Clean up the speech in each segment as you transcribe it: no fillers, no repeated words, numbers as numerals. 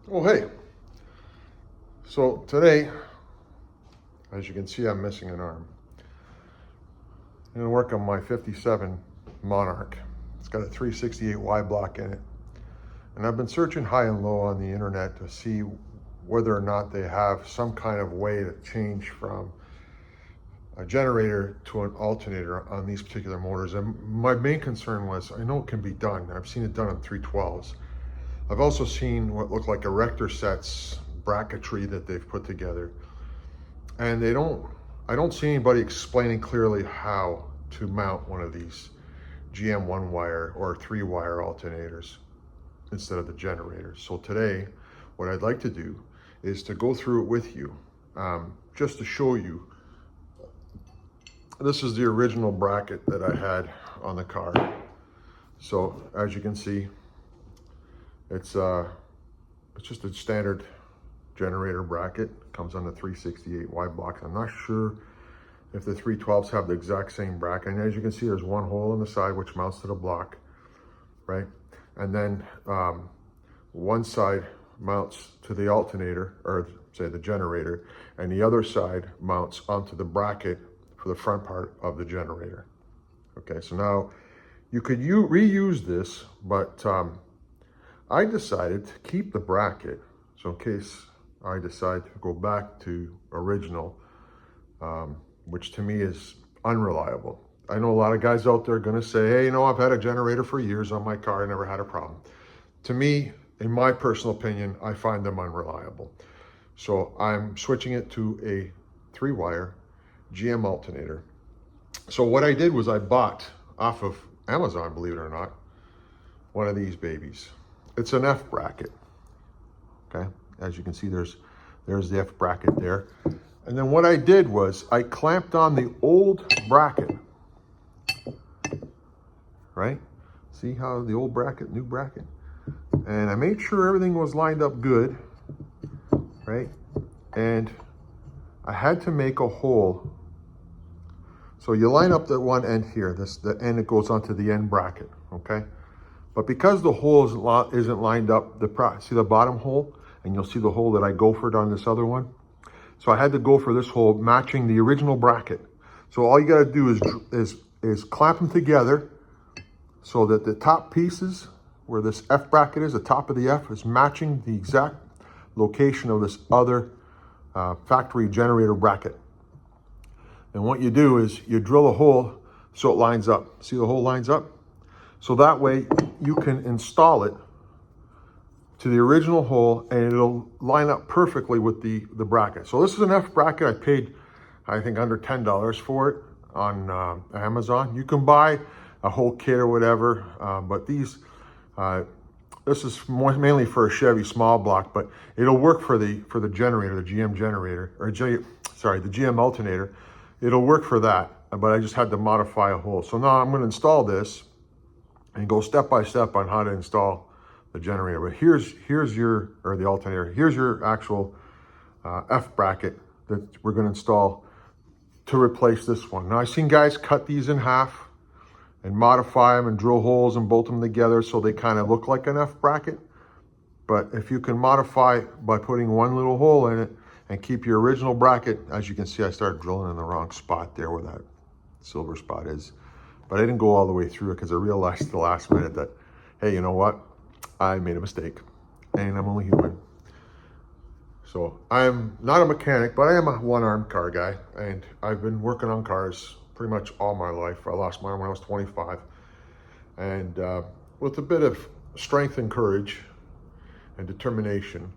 Oh, hey. So today, as you can see, I'm missing an arm. I'm gonna work on my 57 Monarch. It's got a 368 Y block in it. And I've been searching high and low on the internet to see whether or not they have some kind of way to change from a generator to an alternator on these particular motors. And my main concern was, I know it can be done. I've seen it done on 312s. I've also seen what look like erector sets, bracketry that they've put together. And I don't see anybody explaining clearly how to mount one of these GM 1-wire or 3-wire alternators instead of the generator. So today, what I'd like to do is to go through it with you, just to show you. This is the original bracket that I had on the car. So as you can see, it's just a standard generator bracket. Comes on the 368 Y block. I'm not sure if the 312s have the exact same bracket. And as you can see, there's one hole in the side which mounts to the block, right? And then one side mounts to the alternator, or say the generator, and the other side mounts onto the bracket for the front part of the generator. Okay, so now you could reuse this, but I decided to keep the bracket, so in case I decide to go back to original, which to me is unreliable. I know a lot of guys out there are gonna say, hey, you know, I've had a generator for years on my car, I never had a problem. To me, in my personal opinion, I find them unreliable. So I'm switching it to a 3-wire GM alternator. So what I did was I bought off of Amazon, believe it or not, one of these babies. It's an F bracket, okay? As you can see, there's the F bracket there. And then what I did was I clamped on the old bracket, right? See how the old bracket, new bracket? And I made sure everything was lined up good, right? And I had to make a hole. So you line up the one end here, the end that goes onto the end bracket, okay? But because the hole isn't lined up, see the bottom hole? And you'll see the hole that I gophered on this other one. So I had to go for this hole matching the original bracket. So all you gotta do is clamp them together so that the top pieces where this F bracket is, the top of the F, is matching the exact location of this other factory generator bracket. And what you do is you drill a hole so it lines up. See the hole lines up? So that way you can install it to the original hole and it'll line up perfectly with the bracket. So this is an F bracket. I paid, I think, under $10 for it on Amazon. You can buy a whole kit or whatever, but these, this is mainly for a Chevy small block, but it'll work for the generator, the GM generator, or the GM alternator. It'll work for that, but I just had to modify a hole. So now I'm gonna install this and go step by step on how to install the generator. But here's the alternator. Here's your actual F bracket that we're gonna install to replace this one. Now I've seen guys cut these in half and modify them and drill holes and bolt them together so they kind of look like an F bracket. But if you can modify by putting one little hole in it and keep your original bracket, as you can see, I started drilling in the wrong spot there where that silver spot is. But I didn't go all the way through it because I realized at the last minute that, hey, you know what? I made a mistake and I'm only human. So I'm not a mechanic, but I am a one-armed car guy. And I've been working on cars pretty much all my life. I lost mine when I was 25. And with a bit of strength and courage and determination,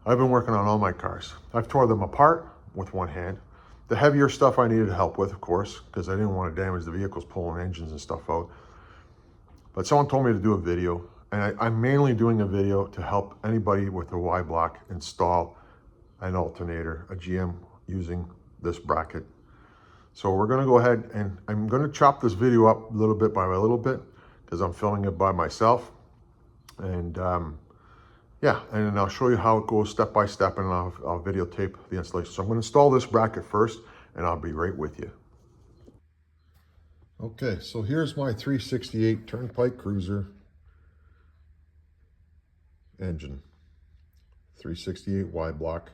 I've been working on all my cars. I've tore them apart with one hand. The heavier stuff I needed help with, of course, because I didn't want to damage the vehicles pulling engines and stuff out. But someone told me to do a video, and I'm mainly doing a video to help anybody with a Y block install an alternator, a GM, using this bracket. So we're gonna go ahead and I'm gonna chop this video up little bit by little bit because I'm filming it by myself. And yeah, and then I'll show you how it goes step by step, and I'll videotape the installation. So I'm gonna install this bracket first and I'll be right with you. Okay, so here's my 368 Turnpike Cruiser engine, 368 Y block.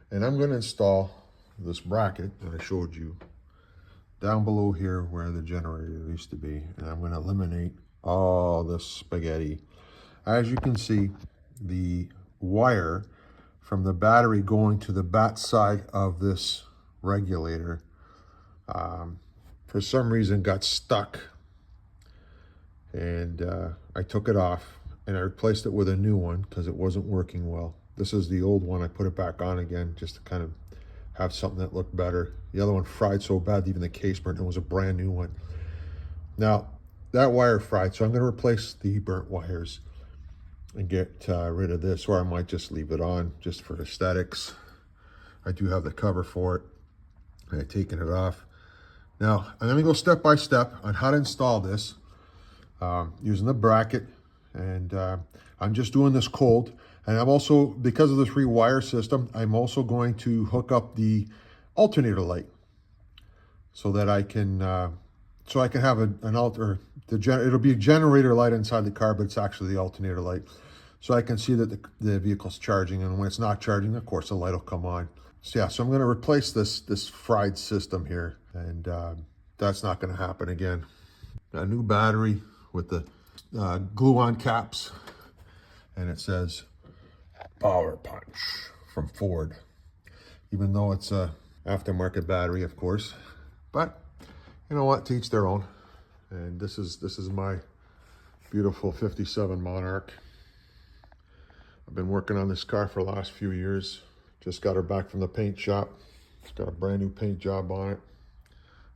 And I'm going to install this bracket that I showed you down below here where the generator used to be. And I'm going to eliminate all this spaghetti. As you can see, the wire from the battery going to the bat side of this regulator for some reason got stuck, and I took it off and I replaced it with a new one because it wasn't working well. This is the old one. I put it back on again just to kind of have something that looked better. The other one fried so bad even the case burnt. It was a brand new one. Now that wire fried, so I'm going to replace the burnt wires and get rid of this, or I might just leave it on just for aesthetics. I do have the cover for it. I've taken it off. Now, I'm going to go step by step on how to install this using the bracket, and I'm just doing this cold. And I'm also, because of the 3-wire system, I'm also going to hook up the alternator light so that I can have it'll be a generator light inside the car, but it's actually the alternator light. So I can see that the vehicle's charging, and when it's not charging, of course, the light will come on. So yeah, so I'm going to replace this fried system here, and that's not going to happen again. A new battery with the glue-on caps, and it says Power Punch from Ford, even though it's a aftermarket battery, of course. But you know what? To each their own. And this is my beautiful '57 Monarch. I've been working on this car for the last few years. Just got her back from the paint shop. It's got a brand new paint job on it,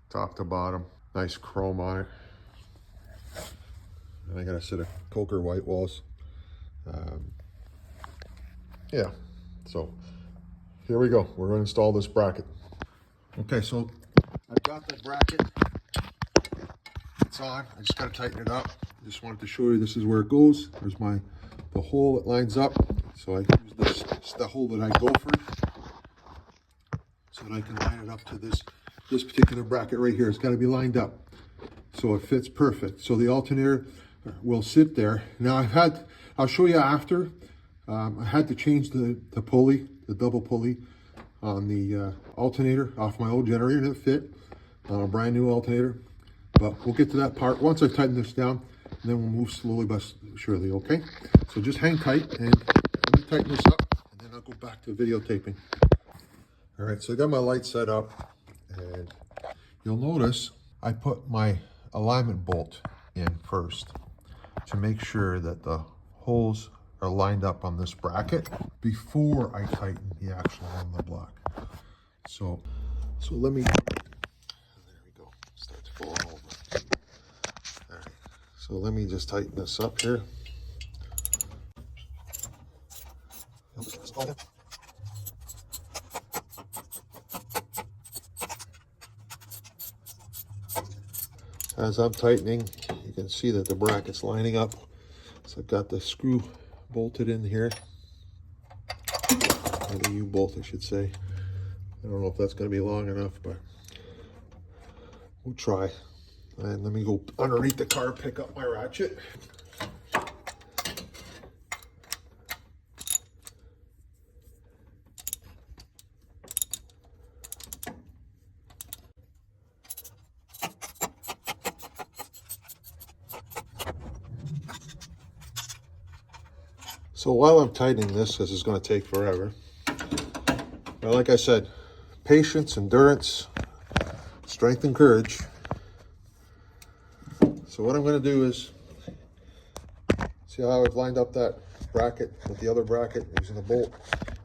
top to bottom. Nice chrome on it. And I got a set of Coker white walls. Yeah, so here we go. We're going to install this bracket. Okay, so I've got the bracket. It's on. I just got to tighten it up. I just wanted to show you this is where it goes. There's the hole that lines up. So I use this, the hole that I go for, so that I can line it up to this particular bracket right here. It's got to be lined up so it fits perfect. So the alternator will sit there. Now I'll show you after. I had to change the pulley, the double pulley on the alternator off my old generator that fit on a brand new alternator. But we'll get to that part once I tighten this down, and then we'll move slowly but surely, okay? So just hang tight, and let me tighten this up, and then I'll go back to videotaping. All right, so I got my light set up, and you'll notice I put my alignment bolt in first to make sure that the holes are lined up on this bracket before I tighten the actual on the block. So let me, there we go, starts falling over. All right, so let me just tighten this up here. As I'm tightening, you can see that the bracket's lining up. So I've got the screw bolted in here, or the U-bolt I should say. I don't know if that's going to be long enough, but we'll try. And let me go underneath the car, pick up my ratchet. So while I'm tightening this is going to take forever. But like I said, patience, endurance, strength, and courage. So what I'm going to do is, see how I've lined up that bracket with the other bracket using the bolt.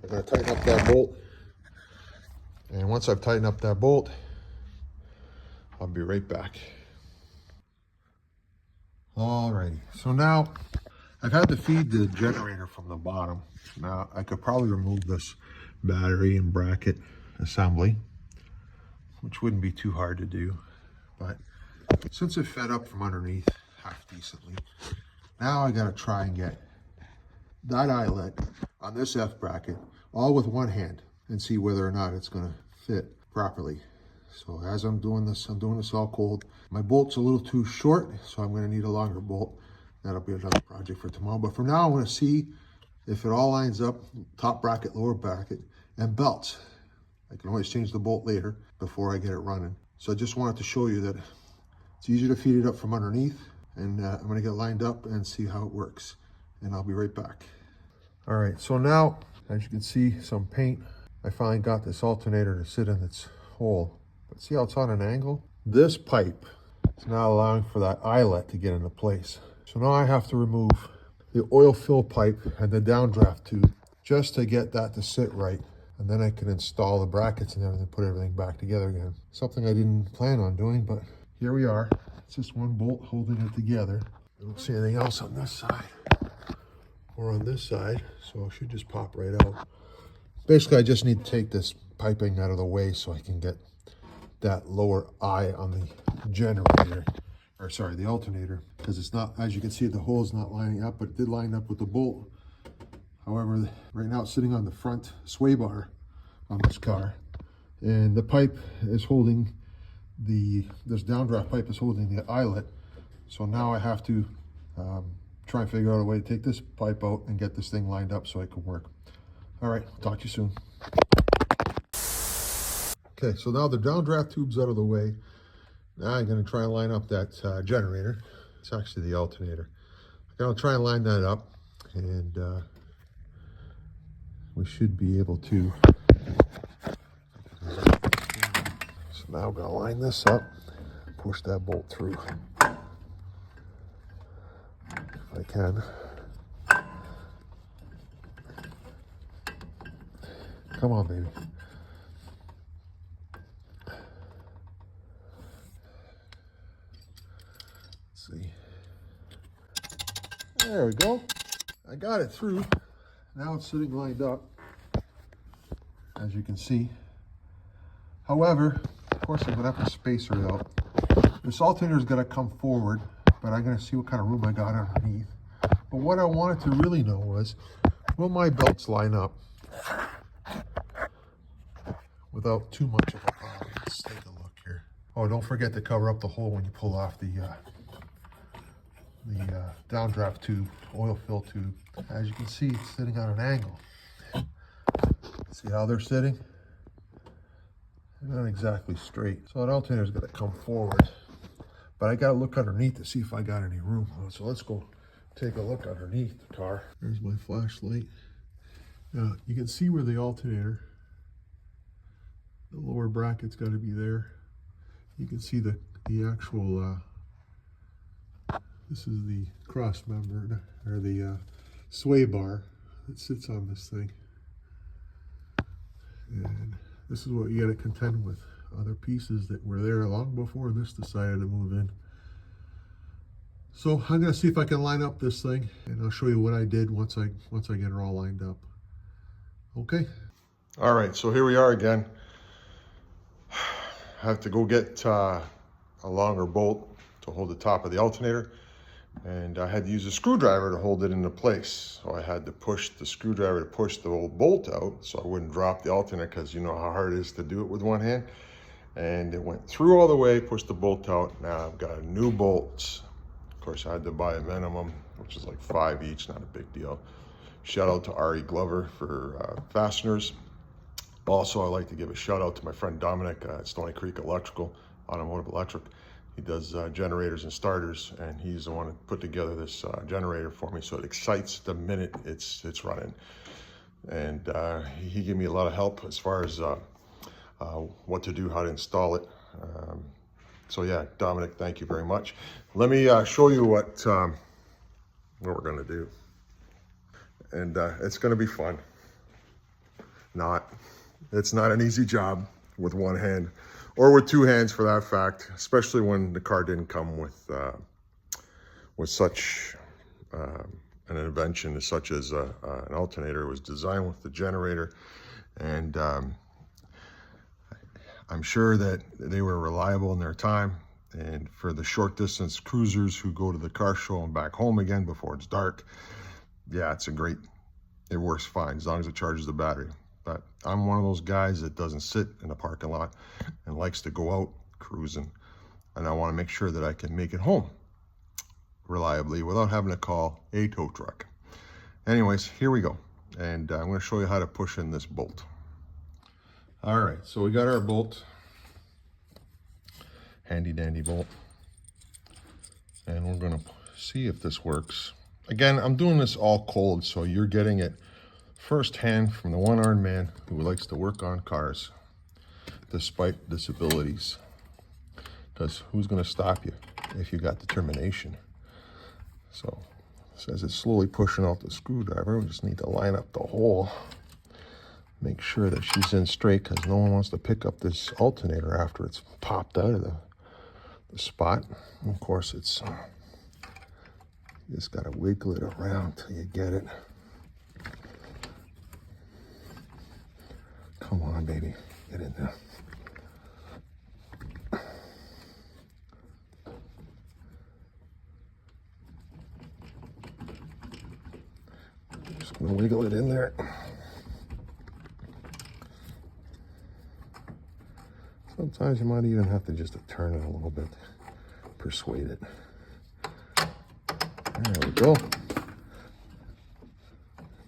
I'm going to tighten up that bolt. And once I've tightened up that bolt, I'll be right back. Alrighty, so now I've had to feed the generator from the bottom. Now I could probably remove this battery and bracket assembly, which wouldn't be too hard to do. But since it fed up from underneath half decently, now I gotta try and get that eyelet on this F bracket all with one hand and see whether or not it's gonna fit properly. So as I'm doing this all cold. My bolt's a little too short, so I'm gonna need a longer bolt. That'll be another project for tomorrow. But for now, I wanna see if it all lines up, top bracket, lower bracket, and belts. I can always change the bolt later before I get it running. So I just wanted to show you that it's easier to feed it up from underneath, and I'm gonna get lined up and see how it works. And I'll be right back. All right, so now, as you can see, some paint. I finally got this alternator to sit in its hole. But see how it's on an angle? This pipe is not allowing for that eyelet to get into place. So now I have to remove the oil fill pipe and the downdraft tube just to get that to sit right. And then I can install the brackets and everything, put everything back together again. Something I didn't plan on doing, but here we are. It's just one bolt holding it together. I don't see anything else on this side or on this side, so it should just pop right out. Basically, I just need to take this piping out of the way so I can get that lower eye on the generator, or sorry, the alternator, because it's not, as you can see, the hole is not lining up, but it did line up with the bolt. However, right now it's sitting on the front sway bar on this car, and the pipe is holding this downdraft pipe is holding the eyelet. So now I have to try and figure out a way to take this pipe out and get this thing lined up so it can work. All right, talk to you soon. Okay, so now the downdraft tube's out of the way. Now I'm gonna try and line up that generator. It's actually the alternator. I'm gonna try and line that up, and we should be able to. So now I'm gonna line this up, push that bolt through if I can. Come on, baby. Let's see. There we go. I got it through. Now it's sitting lined up, as you can see. However, of course, I'm gonna have to spacer it out. This alternator is gonna come forward, but I'm gonna see what kind of room I got underneath. But what I wanted to really know was, will my belts line up without too much of a problem? Let's take a look here. Oh, don't forget to cover up the hole when you pull off the downdraft tube, oil fill tube. As you can see, it's sitting on an angle. See how they're sitting? They're not exactly straight. So an alternator is going to come forward, but I got to look underneath to see if I got any room. So let's go take a look underneath the car. There's my flashlight. Now you can see where the alternator, the lower bracket's got to be there. You can see the actual this is the cross member, or the sway bar that sits on this thing. And this is what you got to contend with. Other pieces that were there long before this decided to move in. So I'm going to see if I can line up this thing, and I'll show you what I did once I get it all lined up. Okay. All right, so here we are again. I have to go get a longer bolt to hold the top of the alternator, and I had to use a screwdriver to hold it into place. So I had to push the screwdriver to push the old bolt out so I wouldn't drop the alternator, because you know how hard it is to do it with one hand. And it went through all the way, pushed the bolt out. Now I've got new bolts. Of course, I had to buy a minimum, which is like 5 each, not a big deal. Shout out to Ari Glover for fasteners. Also, I'd like to give a shout out to my friend Dominic at Stony Creek Electrical, Automotive Electric. He does generators and starters, and he's the one that put together this generator for me, so it excites the minute it's running. And he gave me a lot of help as far as what to do, how to install it. So yeah, Dominic, thank you very much. Let me show you what we're gonna do. And it's gonna be fun. It's not an easy job with one hand, or with two hands for that fact, especially when the car didn't come with such an invention such as an alternator. It was designed with the generator, and I'm sure that they were reliable in their time. And for the short distance cruisers who go to the car show and back home again before it's dark, yeah, it works fine as long as it charges the battery. But I'm one of those guys that doesn't sit in the parking lot and likes to go out cruising. And I want to make sure that I can make it home reliably without having to call a tow truck. Anyways, here we go. And I'm going to show you how to push in this bolt. All right, so we got our bolt. Handy dandy bolt. And we're going to see if this works. Again, I'm doing this all cold, so you're getting it firsthand from the one-armed man who likes to work on cars despite disabilities. Because who's going to stop you if you got determination? So, as it's slowly pushing out the screwdriver, we just need to line up the hole. Make sure that she's in straight, because no one wants to pick up this alternator after it's popped out of the spot. And of course, it's you just got to wiggle it around till you get it. Come on, baby, get in there. Just gonna wiggle it in there. Sometimes you might even have to just turn it a little bit, persuade it. There we go.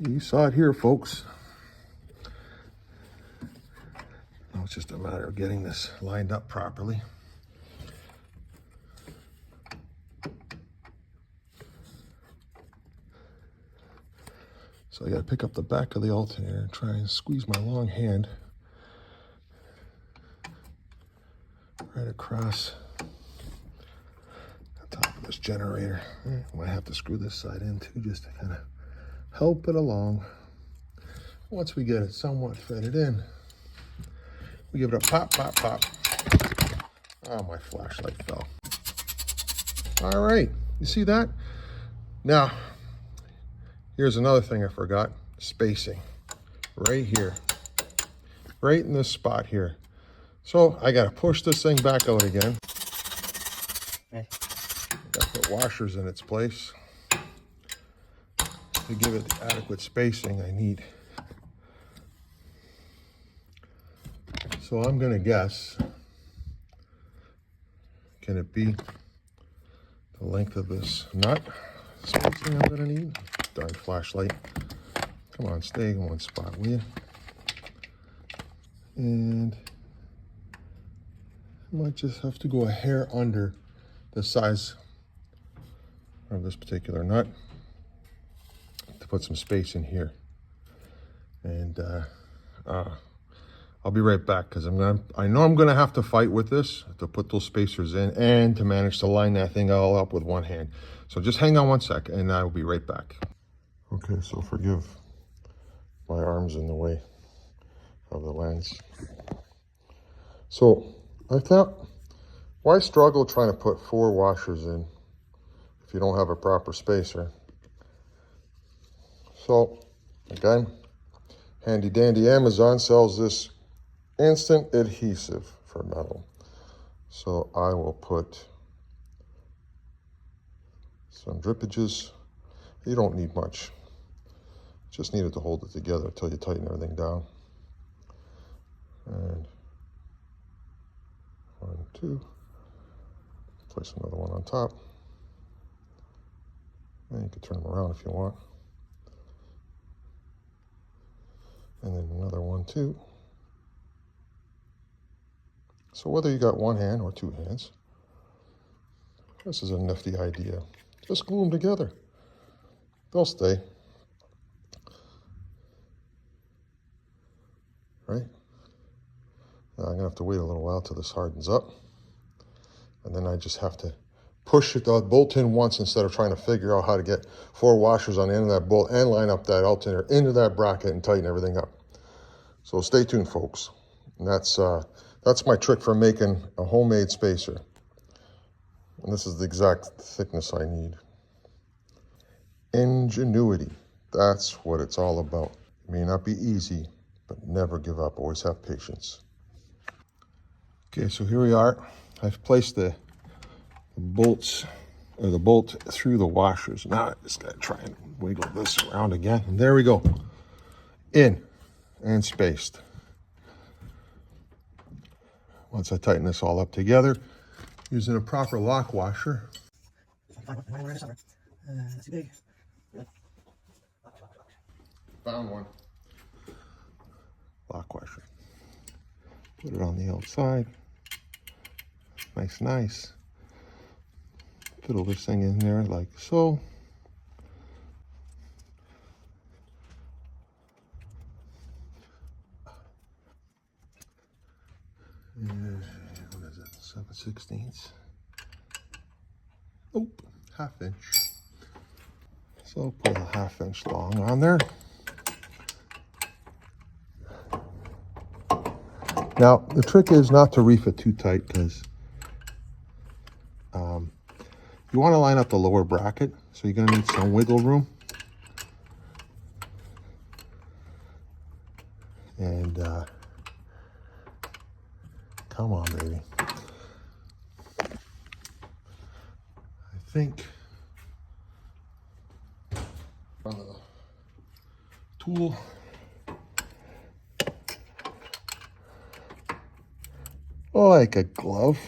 You saw it here, folks. Now it's just a matter of getting this lined up properly. So I got to pick up the back of the alternator and try and squeeze my long hand right across the top of this generator. I might have to screw this side in too, just to kind of help it along. Once we get it somewhat fitted in, we give it a pop, pop, pop. Oh, my flashlight fell. All right, you see that? Now, here's another thing I forgot, spacing. Right here, right in this spot here. So I gotta push this thing back out again. Gotta put washers in its place to give it the adequate spacing I need. So I'm gonna guess, can it be the length of this nut spacing I'm gonna need? Darn flashlight. Come on, stay in one spot, will you? And I might just have to go a hair under the size of this particular nut to put some space in here. And I'll be right back, because I know I'm gonna have to fight with this to put those spacers in and to manage to line that thing all up with one hand. So just hang on one sec and I will be right back. Okay, so forgive my arms in the way of the lens. So I thought, why struggle trying to put 4 washers in if you don't have a proper spacer? So again, handy dandy Amazon sells this instant adhesive for metal. So I will put some drippages. You don't need much. Just need it to hold it together until you tighten everything down. And 1, 2. Place another one on top. And you can turn them around if you want. And then another 1, 2. So whether you got one hand or 2 hands, this is a nifty idea. Just glue them together. They'll stay. Right? Now I'm gonna have to wait a little while till this hardens up. And then I just have to push it, bolt in once instead of trying to figure out how to get 4 washers on the end of that bolt and line up that alternator into that bracket and tighten everything up. So stay tuned, folks. And that's my trick for making a homemade spacer. And this is the exact thickness I need. Ingenuity, that's what it's all about. It may not be easy, but never give up, always have patience. Okay, so here we are. I've placed the bolts, or the bolt through the washers. Now I just gotta try and wiggle this around again. And there we go. In. and spaced. Once I tighten this all up together, using a proper lock washer. That's too big. Found one. Lock washer. Put it on the outside. Nice. Fiddle this thing in there like so. And what is it? 7/16. Oh, ½ inch. So put a ½ inch long on there. Now the trick is not to reef it too tight, because you want to line up the lower bracket, so you're going to need some wiggle room. And come on, baby. I think on the tool. Like a glove.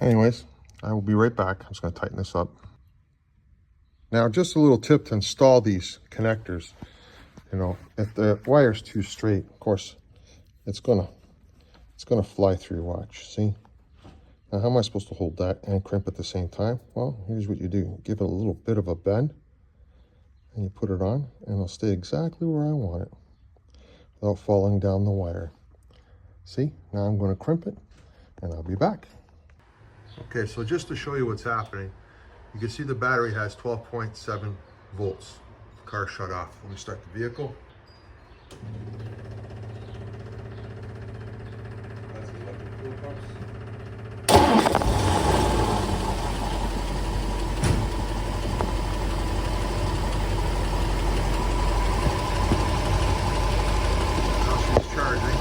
Anyways, I will be right back. I'm just going to tighten this up. Now, just a little tip to install these connectors. You know, if the wire's too straight, of course, it's gonna fly through. Watch, see? Now, how am I supposed to hold that and crimp at the same time? Well, here's what you do: give it a little bit of a bend, and you put it on, and it'll stay exactly where I want it, without falling down the wire. See? Now I'm going to crimp it, and I'll be back. Okay, so just to show you what's happening, you can see the battery has 12.7 volts. The car shut off. Let me start the vehicle. That's the electric fuel pumps. Now she's charging.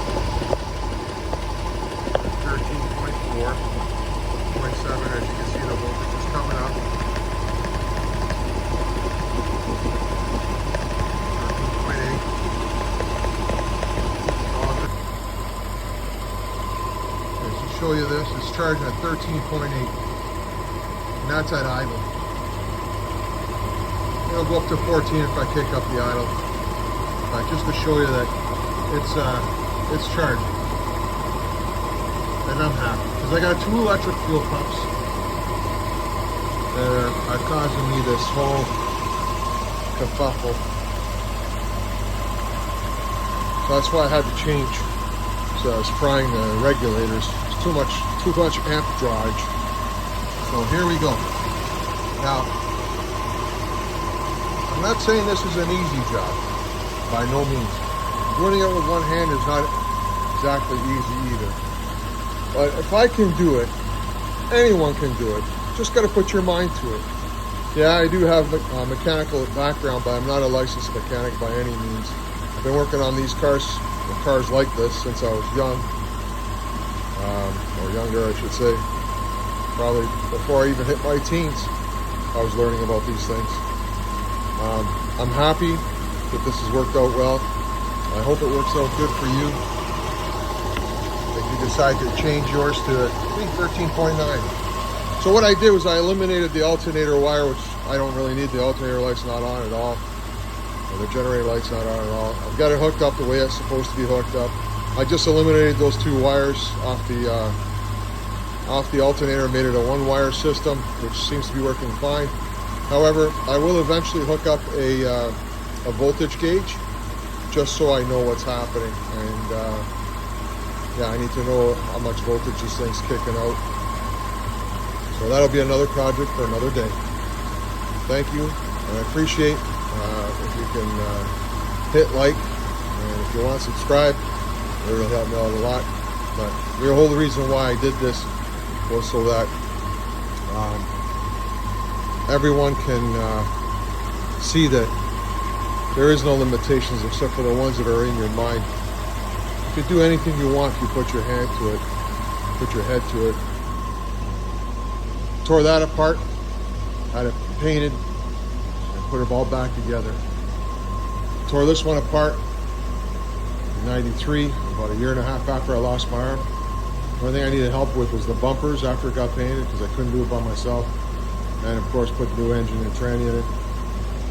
13.4. 0.7, as you can see, the voltage is coming up. 13.8. To show you this, it's charging at 13.8, and that's at idle. It'll go up to 14 if I kick up the idle. Just to show you that it's charging. And I'm happy, because I got 2 electric fuel pumps that are causing me this whole kerfuffle. So that's why I had to change. So I was frying the regulators. It's too much amp drawage. So here we go. Now, I'm not saying this is an easy job, by no means. Doing it with one hand is not exactly easy either. But if I can do it, anyone can do it. Just got to put your mind to it. Yeah, I do have a mechanical background, but I'm not a licensed mechanic by any means. I've been working on these cars, or cars like this, since I was young. Or younger, I should say. Probably before I even hit my teens, I was learning about these things. I'm happy that this has worked out well. I hope it works out good for you. Decide to change yours to, I think, 13.9. So what I did was I eliminated the alternator wire, which I don't really need. The alternator light's not on at all, or the generator light's not on at all. I've got it hooked up the way it's supposed to be hooked up. I just eliminated those 2 wires off the alternator, made it a 1-wire system, which seems to be working fine. However, I will eventually hook up a voltage gauge, just so I know what's happening. And yeah, I need to know how much voltage this thing's kicking out. So that'll be another project for another day. Thank you, and I appreciate if you can hit like, and if you want to subscribe, it really helped me out a lot. But the whole reason why I did this was so that everyone can see that there is no limitations except for the ones that are in your mind. You can do anything you want if you put your hand to it, put your head to it. Tore that apart, had it painted, and put it all back together. Tore this one apart in 93, about a year and a half after I lost my arm. The only thing I needed help with was the bumpers after it got painted, because I couldn't do it by myself. And of course put the new engine and tranny in it.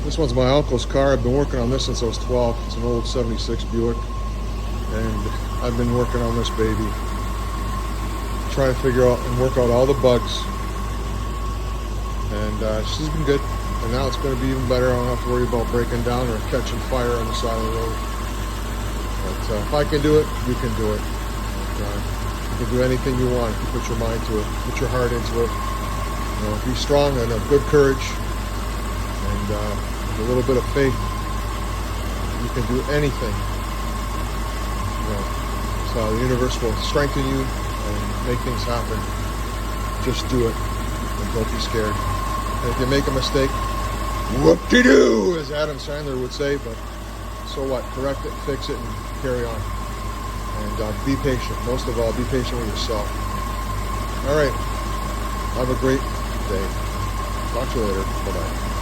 This one's my uncle's car. I've been working on this since I was 12. It's an old 76 Buick. And I've been working on this baby, trying to figure out and work out all the bugs. And this has been good. And now it's going to be even better. I don't have to worry about breaking down or catching fire on the side of the road. But if I can do it, you can do it. You can do anything you want if you put your mind to it, put your heart into it. You know, be strong and have good courage, and with a little bit of faith, you can do anything. You know, so the universe will strengthen you and make things happen. Just do it, and don't be scared. And if you make a mistake, whoop-de-doo, as Adam Sandler would say, but so what? Correct it, fix it, and carry on. And be patient. Most of all, be patient with yourself. All right. Have a great day. Talk to you later. Bye-bye.